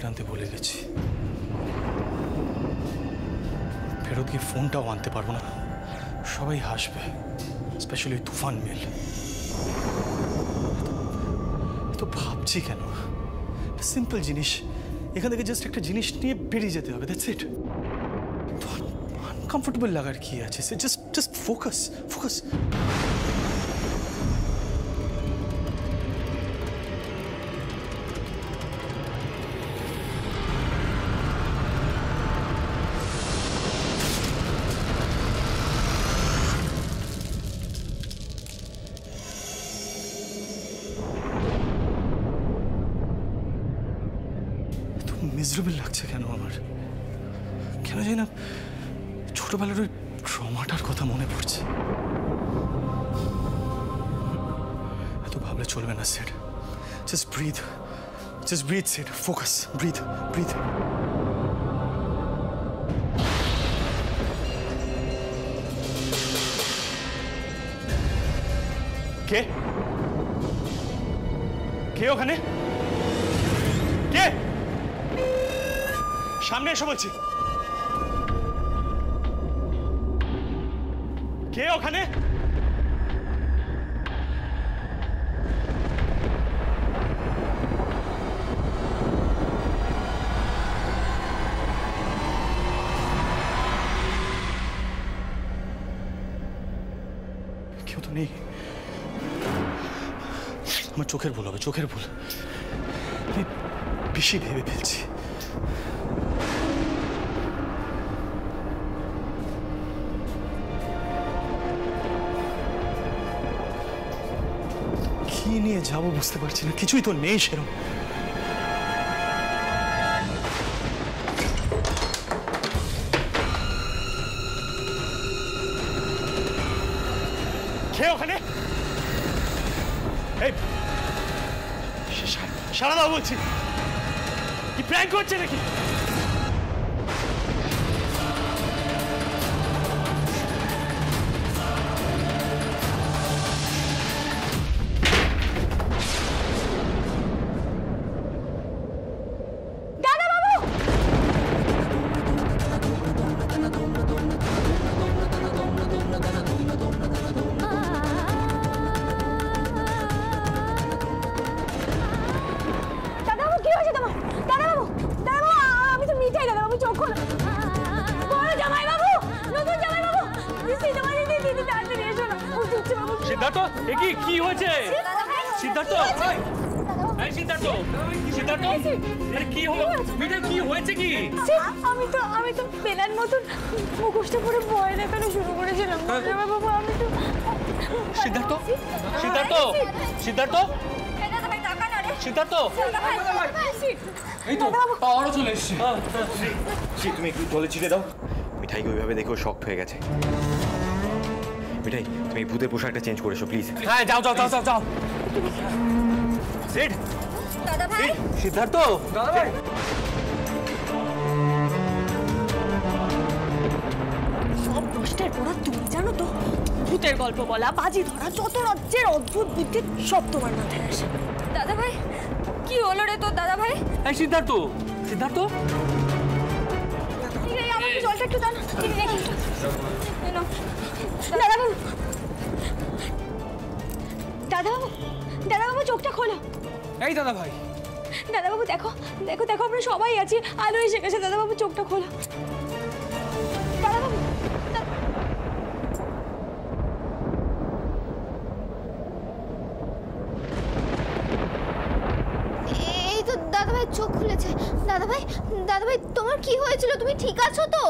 Belt আনতে ভুলে গেছি। ফেরত গিয়ে ফোনটাও আনতে পারবো না, সবাই হাসবে, স্পেশালি তুফান মিল। তো ভাবছি কেন? সিম্পল জিনিস, এখান থেকে জাস্ট একটা জিনিস নিয়ে বেরিয়ে যেতে হবে, দ্যাটস ইট। তো আনকমফোর্টেবল লাগার কি আছে? Just focus focus. মিজারেবল লাগছে কেন আমার? কেন জানি না ছোটবেলার ওই ট্রমাটার কথা মনে পড়ছে। এত ভাবলে চলবে না Sid. Just breathe Sid, focus, breathe. কে ওখানে? কে? সামনে এসে বলছি, কে ওখানে? কেউ তো নেই। আমার চোখের ভুল হবে, চোখের ভুল। আমি বেশি ভেবে ফেলছি। কি নিয়ে যাবো বুঝতে পারছি না, কিছুই তো নেই সেরকম। কে ওখানে? এই সারা দাও বলছি, কি প্র্যাঙ্ক করছে নাকি? সিদ্ধার্থ, কি হয়েছে? সিদ্ধার্থ, সিদ্ধার্থ, আরে কি হলো? মিঠাই কি হয়েছে? কি? আমি তো পেলার মতন মুখোশটা পরে ভয় দেখানো শুরু করেছিলাম। বাবু আমি তো সিদ্ধার্থ, এই তো পাওয়ারও চলে এসেছে। তুমি একটু জলে ছিটে দাও। মিঠাইকে ওইভাবে দেখেও শক্ট হয়ে গেছে। মিঠাই, তুমি ভূতের পোশাকটা চেঞ্জ করেছো প্লিজ। হ্যাঁ, যাও। সিড, দাদা ভাই, সিদ্ধার্থ, দাদা ভাই। সব নষ্টের পড়া তুমি জানো তো। ভূতের গল্প বলা, বাজি ধরা, যত রাজ্যের অদ্ভুত বুদ্ধি সব তোমার মাথায় আসে। দাদা ভাই, কি হলো রে তোর? দাদা ভাই, এই সিদ্ধার্থ, আমাকে জলটা একটু দাও না। দাদাবাবু চোখটা খোলো। এই দাদা ভাই, দাদাবাবু দেখো, আমরা সবাই আছি, আলো এসে গেছে। দাদাবাবু চোখটা খোলো। দাদাবাবু, এই তো দাদাভাই চোখ খুলেছে। দাদাভাই তোমার কি হয়েছিল? তুমি ঠিক আছো তো?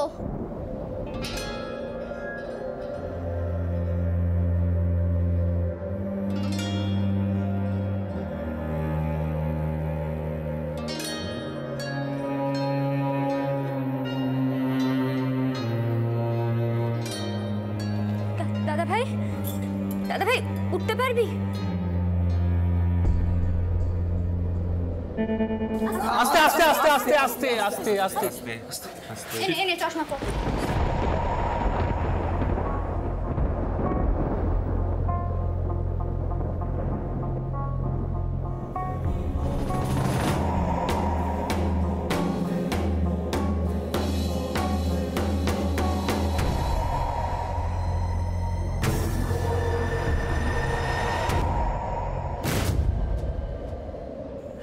দাদা ভাই উঠতে পারবি? আস্তে আস্তে আস্তে আস্তে আস্তে আস্তে আস্তে এনে চশমা পর।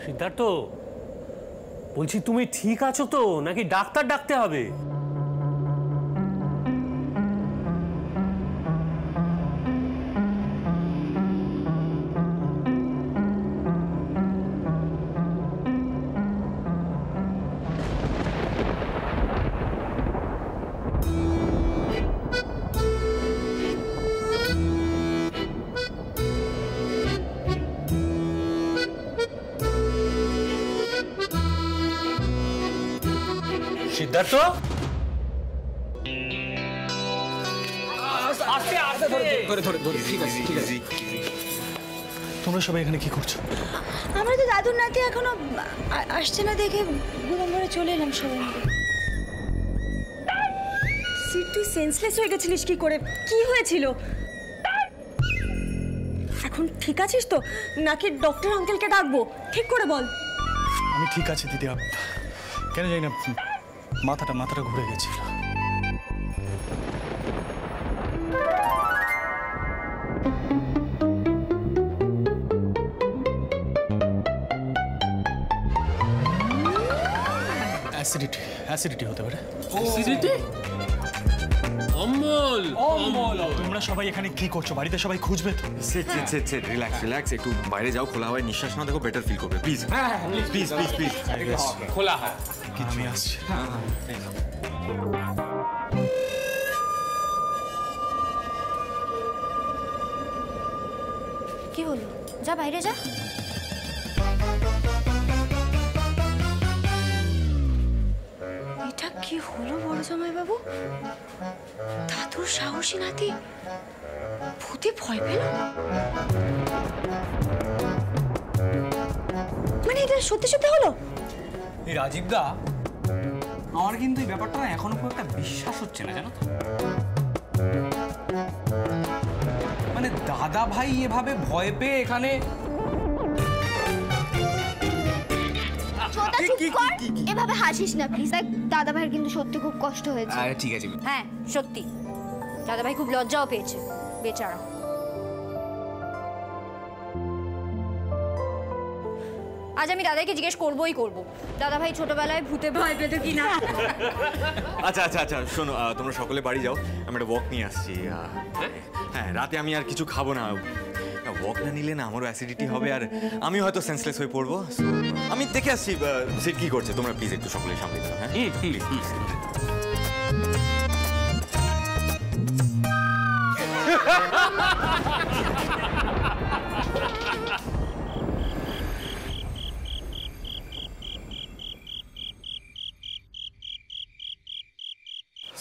সিদ্ধার্থ, বলছি তুমি ঠিক আছো তো নাকি ডাক্তার ডাকতে হবে? সিদ্ধার্থ, তোমরা সবাই এখানে কি করছো? আমরা তো দাদুর নাতি এখনো আসছে না দেখে গুদাম ঘরে চলে এলাম সবাই মিলে। সিট, তুই সেন্সলেস হয়ে গেছিলিস কি করে? কি হয়েছিল? এখন ঠিক আছিস তো নাকি ডক্টর আঙ্কেলকে ডাকবো? ঠিক করে বল। আমি ঠিক আছি দিদি, কেন জানি না মাথাটা ঘুরে গেছিল। অ্যাসিডিটি হতে পারে। অ্যাসিডিটি? অম্বল। তোমরা সবাই এখানে কি করছো? বাড়িতে সবাই খুঁজবে তো। সেট রিল্যাক্স, একটু বাইরে যাও, খোলা হাওয়ায় নিঃশ্বাস না দেখো, বেটার ফিল করবে। প্লিজ প্লিজ খোলা হয়। আমি আসছি। কি হলো? যা বাইরে যা। এটা কি হলো বড় জামাই বাবু? দাদুর সাহসী নাতি ভূতে ভয় পেল? মানে এটা সত্যি সত্যি হলো? এই রাজীব দা, আমার কিন্তু এই ব্যাপারটা এখনো খুব একটা বিশ্বাস হচ্ছে না, জানো তো? মানে দাদা ভাই এভাবে ভয় পেয়ে এখানে ছোটা চুপ কর, এভাবে হাসিস না প্লিজ। দাদা ভাইয়ের কিন্তু সত্যি খুব কষ্ট হয়েছে। ঠিক আছে। হ্যাঁ সত্যি, দাদা ভাই খুব লজ্জাও পেয়েছে বেচারা। আজ আমি দাদাকে জিজ্ঞেস করবোই করবো, দাদা ভাই ছোটবেলায় ভূতে ভয় পেত কিনা। আচ্ছা শোনো, তোমরা সকলে বাড়ি যাও, আমি একটা ওয়াক নিয়ে আসছি। হ্যাঁ, রাতে আমি আর কিছু খাবো না। ওয়াক না নিলে না আমারও অ্যাসিডিটি হবে, আর আমি হয়তো সেন্সলেস হয়ে পড়বো। আমি দেখে আসছি সে কি করছে। তোমরা প্লিজ একটু সকলে সামলে দাও। হ্যাঁ please.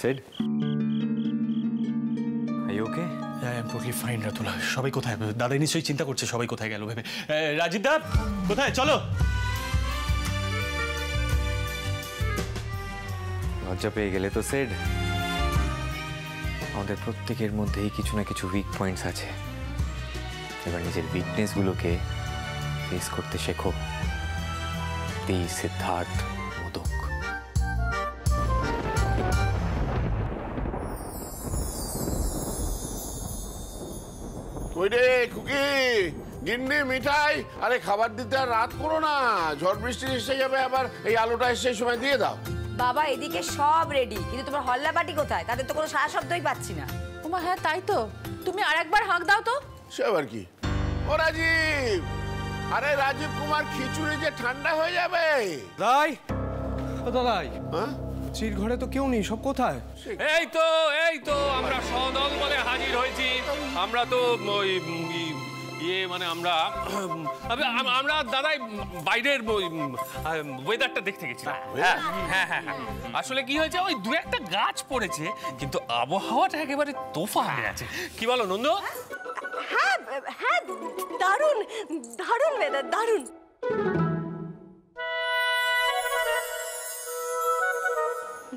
Sid? Are you okay? I am totally fine, রাতুলা। সবাই কোথায়? দাদা নিশ্চয়ই চিন্তা করছে সবাই কোথায় গেল ভেবে। রাজীব দা কোথায়? চলো। লজ্জা পেয়ে গেলে তো সেড। আমাদের প্রত্যেকের মধ্যেই কিছু না কিছু উইক পয়েন্টস আছে। এবার নিজের উইকনেসগুলোকে ফেস করতে শেখো। দি সিদ্ধার্থ মোদক। কই রে খুকি, গিন্নি, মিঠাই? আরে খাবার দিতে আর রাত করো না, ঝড় বৃষ্টি এসে যাবে আবার। এই আলোটা এসে সময় দিয়ে দাও। বাবা এদিকে সব রেডি, কিন্তু তোমার হল্লা বাটি কোথায়? তাদের তো কোনো সারা শব্দই পাচ্ছি না। ওমা হ্যাঁ তাই তো, তুমি আরেকবার হাঁক দাও তো। সে আবার কি? ও রাজীব, আরে রাজীব কুমার, খিচুড়ি যে ঠান্ডা হয়ে যাবে। দাই ও দাদাই, হ্যাঁ চির ঘরে তো কেউ নেই, সব কোথায়? এই তো আমরা সদল বলে হাজির হয়েছি। আমরা তো ওই মানে আমরা দাদাই বাইরের ওয়েদারটা দেখতে গেছিলাম। হ্যাঁ আসলে কি হয়েছে, ওই দু একটা গাছ পড়েছে, কিন্তু আবহাওয়াটা একেবারে তোফা হয়ে আছে। কি বলো নন্দ? হ্যাঁ হ্যাঁ, দারুণ দারুণ ওয়েদার, দারুণ।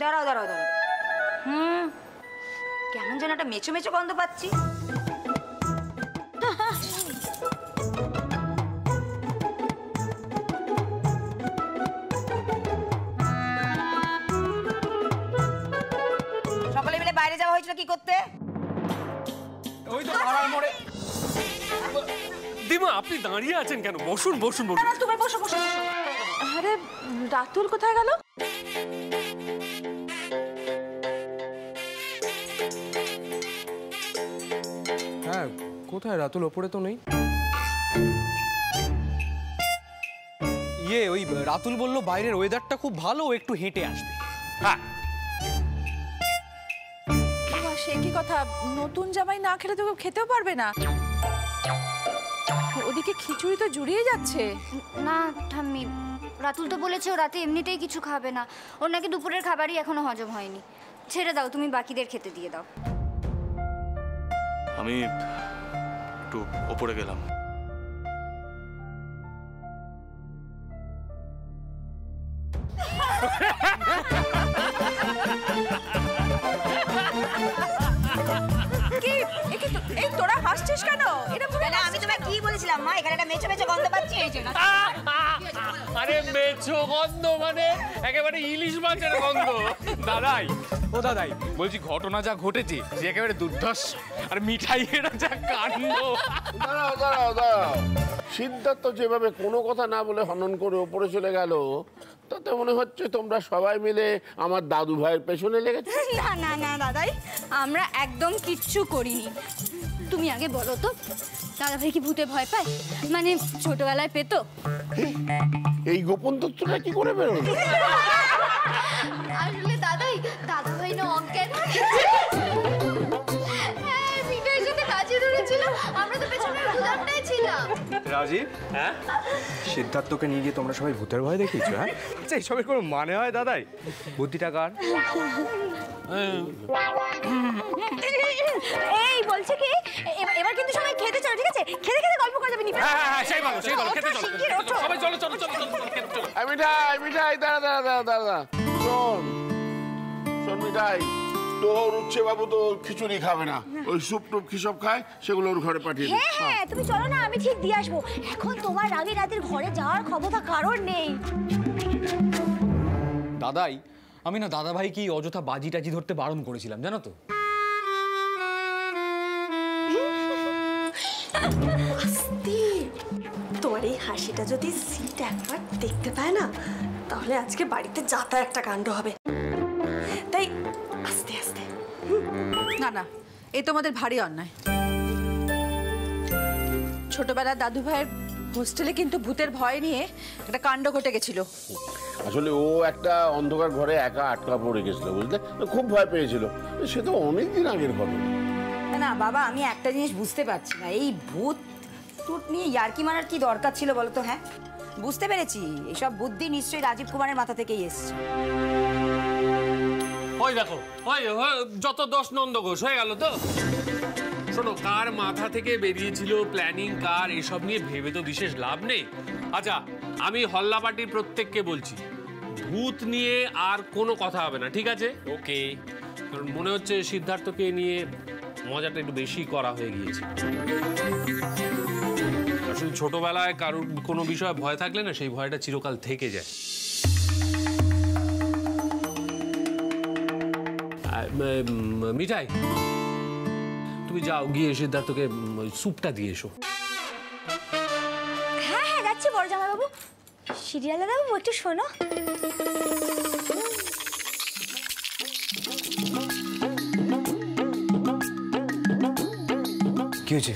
দাঁড়াও কেমন যেন একটা মেচো মেচো গন্ধ পাচ্ছি। সকলে মিলে বাইরে যাওয়া হয়েছিল কি করতে? ওই তো পাড়ার মোড়ে দিদিমা আপনি দাঁড়িয়ে আছেন কেন? বসুন বসুন বসুন। না তুমি বসো বসো বসো। আরে রাতুল কোথায় গেল? হ্যাঁ কোথায় রাতুল? ওপরে তো নেই। ওই রাতুল বললো বাইরের ওয়েদারটা খুব ভালো, ও একটু হেঁটে আসবে। হ্যাঁ বাবা, সে কি কথা? নতুন জামাই না খেলে তো খেতেও পারবে না। ওদিকে খিচুড়ি তো জুড়িয়ে যাচ্ছে। না ঠাম্মি, রাতুল তো বলেছে ও রাতে এমনিতেই কিছু খাবে না। ওর নাকি দুপুরের খাবারই এখনো হজম হয়নি। ছেড়ে দাও, তুমি বাকিদের খেতে দিয়ে দাও। আমি একটু ওপরে গেলাম। কি এই তোরা হাসছিস কেন? এটা আমি তোমায় কি বলেছিলাম মা, এখানে একটা মেচো মেচো গন্ধ পাচ্ছি এই জন্য। আরে মেছো গন্ধ মানে একেবারে ইলিশ মাছের গন্ধ। দাদাই, ও দাদাই বলছি ঘটনা যা ঘটেছে সে একেবারে দুর্ধর্ষ। আর মিঠাই এটা যা কাণ্ড। দাঁড়াও দাঁড়াও দাঁড়াও, সিদ্ধার্থ যেভাবে কোনো কথা না বলে হনন করে ওপরে চলে গেল, তাতে মনে হচ্ছে তোমরা সবাই মিলে আমার দাদু ভাইয়ের পেছনে লেগেছে। না না না দাদাই, আমরা একদম কিচ্ছু করিনি। তুমি আগে বলো তো, দাদাভাই কি ভূতে ভয় পায়? মানে ছোটবেলায় পেতো? এই গোপন তথ্যটা কি করে বেরোলো? আসলে দাদা ভাই না অজ্ঞান। হ্যাঁ, মিঠাইয়ের সাথে কাছে ধরেছিল, আমরা তো পেছনের গুদামটাই ছিলাম। রাজীব, হ্যাঁ সিদ্ধার্থকে নিয়ে গিয়ে তোমরা সবাই ভূতের ভয় দেখিয়েছো? হ্যাঁ আচ্ছা, এইসবের কোনো মানে হয় দাদাই? বুদ্ধিটা কার? এই বলছে কি এবার কিন্তু সবাই খেতে চলো, ঠিক আছে? খেতে খেতে গল্প করা যাবে নি। হ্যাঁ সেই ভালো সেই ভালো, খেতে চলো সবাই, চলো চলো চলো চলো খেতে চলো। মিঠাই মিঠাই, দাঁড়া দাঁড়া দাঁড়া দাঁড়া, শোন শোন মিঠাই, তোর উচ্ছে বাবু তো খিচুড়ি খাবে না, ওই স্যুপ টুপ কি সব খায় সেগুলো ওর ঘরে পাঠিয়ে দে। হ্যাঁ হ্যাঁ, তুমি চলো না, আমি ঠিক দিয়ে আসবো। এখন তোমার আগে রাতের ঘরে যাওয়ার ক্ষমতা কারণ নেই। দাদাই, আমি না দাদা ভাই কি অযথা বাজি টাজি ধরতে বারণ করেছিলাম জানো তো। তোমার এই হাসিটা যদি সিট একবার দেখতে পায় না, তাহলে আজকে বাড়িতে যাতা একটা কাণ্ড হবে। তাই আস্তে আস্তে। না না, এই তোমাদের ভারী অন্যায়। ছোটবেলার দাদু ভাইয়ের হোস্টেলে কিন্তু ভূতের ভয় নিয়ে একটা কাণ্ড ঘটে গেছিল। আসলে ও একটা অন্ধকার ঘরে একা আটকা পড়ে গেছিল, বুঝলে, খুব ভয় পেয়েছিল। সে তো অনেকদিন আগের ঘটনা। না বাবা, আমি একটা জিনিস বুঝতে পারছি না, এই ভূত টুট নিয়ে ইয়ার্কি মারার কি দরকার ছিল বলো তো? হ্যাঁ বুঝতে পেরেছি, এসব বুদ্ধি নিশ্চয়ই রাজীব কুমারের মাথা থেকেই এসছে। ওই দেখো, ওই যত দোষ নন্দ ঘোষ হয়ে গেল তো। শোনো, কার মাথা থেকে বেরিয়েছিল প্ল্যানিং কার, এসব নিয়ে ভেবে তো বিশেষ লাভ নেই। আচ্ছা, আমি হল্লা পার্টির প্রত্যেককে বলছি, ভূত নিয়ে আর কোনো কথা হবে না, ঠিক আছে? ওকে। কারণ মনে হচ্ছে সিদ্ধার্থকে নিয়ে মজাটা একটু বেশি করা হয়ে গিয়েছে। আসলে ছোটবেলায় কারোর কোনো বিষয়ে ভয় থাকলে না, সেই ভয়টা চিরকাল থেকে যায়। মিঠাই, তুমি যাও গিয়ে সিদ্ধার্থকে স্যুপটা দিয়ে এসো। হ্যাঁ হ্যাঁ যাচ্ছি বড় জামাইবাবু। সিরিয়াল বাবু একটু শোনো। কি হয়েছে?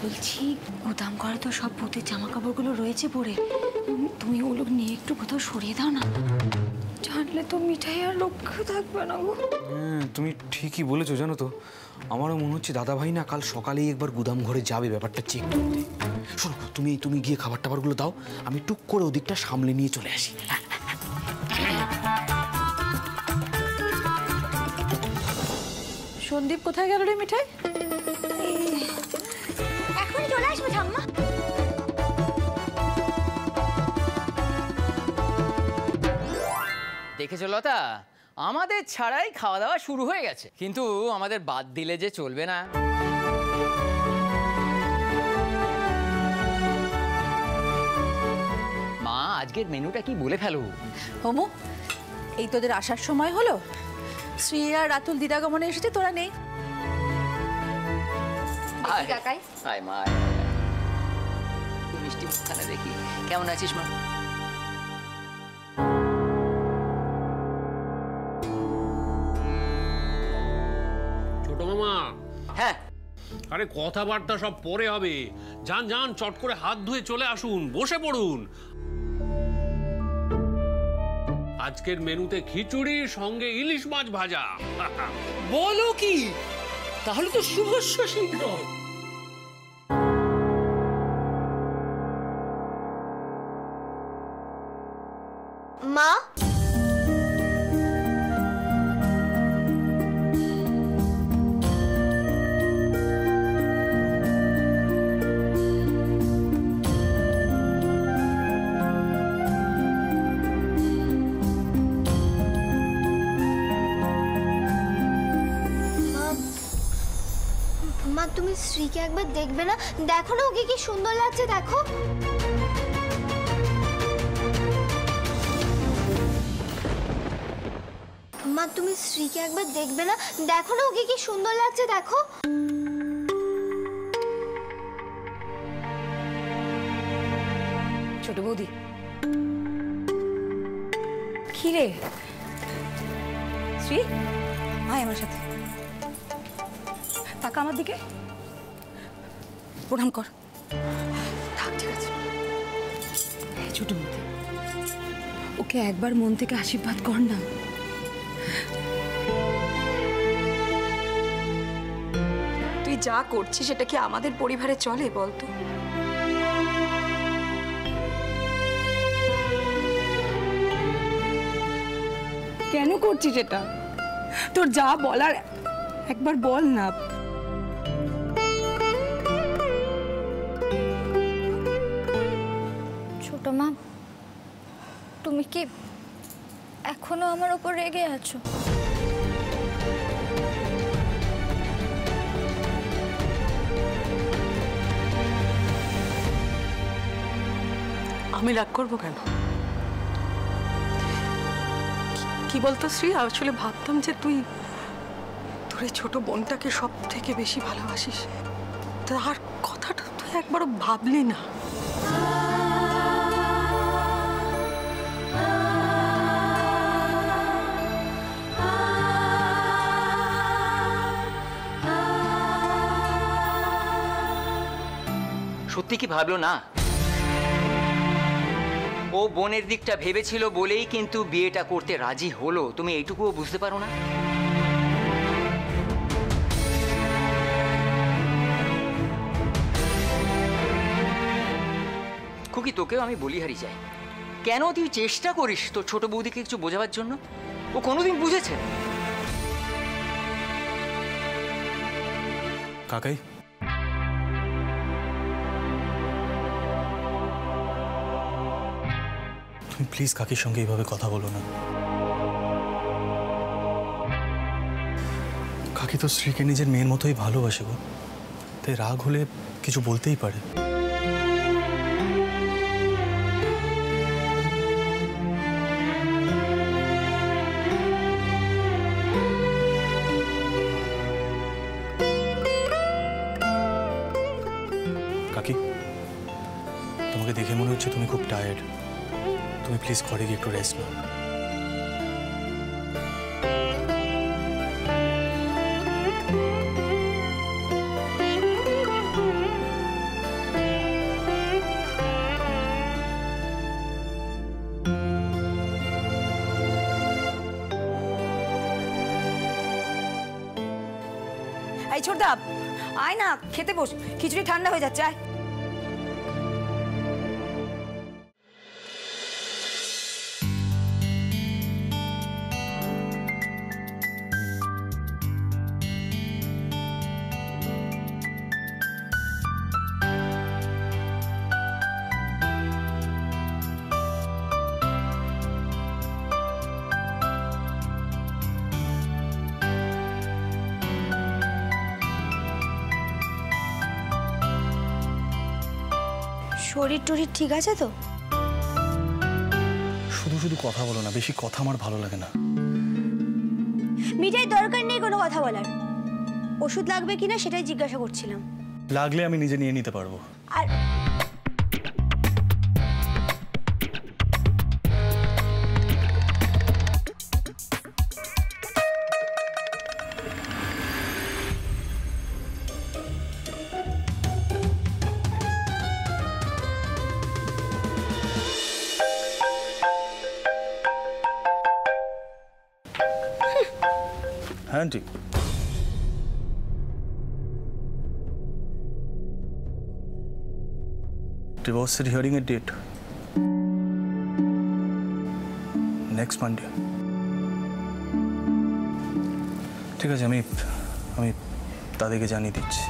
বলছি গুদাম ঘরে তো সব ভূতের জামা কাপড়গুলো রয়েছে পরে, তুমি ওগুলো নিয়ে একটু কোথাও সরিয়ে দাও না, জানলে তো মিঠাই আর রক্ষা থাকবে না গো। হ্যাঁ তুমি ঠিকই বলেছো, জানো তো আমারও মনে হচ্ছে দাদা ভাই না কাল সকালেই একবার গুদাম ঘরে যাবে ব্যাপারটা চেক করতে। শোনো, তুমি গিয়ে খাবার টাবারগুলো দাও, আমি টুক করে ওদিকটা সামলে নিয়ে চলে আসি। সন্দীপ কোথায় গেল রে মিঠাই? এখন চলে আসবে ঠাম্মা। দেখেছো লতা, আমাদের ছাড়াই খাওয়া দাওয়া শুরু হয়ে গেছে, কিন্তু আমাদের বাদ দিলে যে চলবে না। মা, আজকের মেনুটা কি বলে ফেলো। হোমু, এই তোদের আসার সময় হলো, শ্রী আর রাতুল দিদাগমনে এসেছে, তোরা নেই। কাকাই আয় মা, মিষ্টি মুখখানা দেখি। কেমন আছিস মা? ছোট মামা। হ্যাঁ। আরে কথাবার্তা সব পরে হবে, যান যান চট করে হাত ধুয়ে চলে আসুন, বসে পড়ুন। আজকের মেনুতে খিচুড়ি, সঙ্গে ইলিশ মাছ ভাজা। বলো কি? তাহলে তো শুভস্য শীঘ্র। মা, মা তুমি শ্রীকে একবার দেখবে না? দেখো না ওকে কি সুন্দর লাগছে, দেখো। মা তুমি শ্রীকে একবার দেখবে না? দেখো না ওকে কি সুন্দর লাগছে, দেখো। ছোট বৌদি, কি রে শ্রী, আয় আমার সাথে, টাকা আমার দিকে প্রণাম কর। থাক, ঠিক আছে। ছোট বৌদি, ওকে একবার মন থেকে আশীর্বাদ কর না। তুই যা করছিস সেটা কি আমাদের পরিবারে চলে বলতো? কেন করছিস এটা? তোর যা বলার একবার বল না। ছোট মা, তুমি কি এখনো আমার উপর রেগে আছো? আমি রাগ করবো কেন? কি বলতো শ্রী, আসলে ভাবতাম যে তুই তোর এই ছোট বোনটাকে সব থেকে বেশি ভালোবাসিস, তার কথাটা তুই একবারও ভাবলি না। সত্যি কি ভাবলো না? ও বোনের দিকটা ভেবেছিল বলেই কিন্তু বিয়েটা করতে রাজি হলো। তুমি এইটুকুও বুঝতে পারো না? খুকি, তোকেও আমি বলি হারি যাই, কেন তুই চেষ্টা করিস তোর ছোট বৌদিকে কিছু বোঝাবার জন্য? ও কোনোদিন বুঝেছে? কাকাই, তুমি প্লিজ কাকির সঙ্গে এইভাবে কথা বলো না। কাকি তো শ্রীকে নিজের মেয়ের মতোই ভালোবাসে গো, তাই রাগ হলে কিছু বলতেই পারে। কাকি, তোমাকে দেখে মনে হচ্ছে তুমি খুব টায়ার্ড। তুমি প্লিজ ঘরে গিয়ে একটু রেস্ট নাও। এই ছোটদা, আয় না, খেতে বস, খিচুড়ি ঠান্ডা হয়ে যাচ্ছে, আয়। শরীর টরীর ঠিক আছে তো? শুধু শুধু কথা বলো না, বেশি কথা আমার ভালো লাগে না। মিঠাই দরকার নেই কোনো কথা বলার। ওষুধ লাগবে কিনা সেটাই জিজ্ঞাসা করছিলাম। লাগলে আমি নিজে নিয়ে নিতে পারবো। আর আন্টি ডিভোর্সের হিয়ারিং এর ডেট নেক্সট মানডে। ঠিক আছে, আমি তাদেরকে জানিয়ে দিচ্ছি।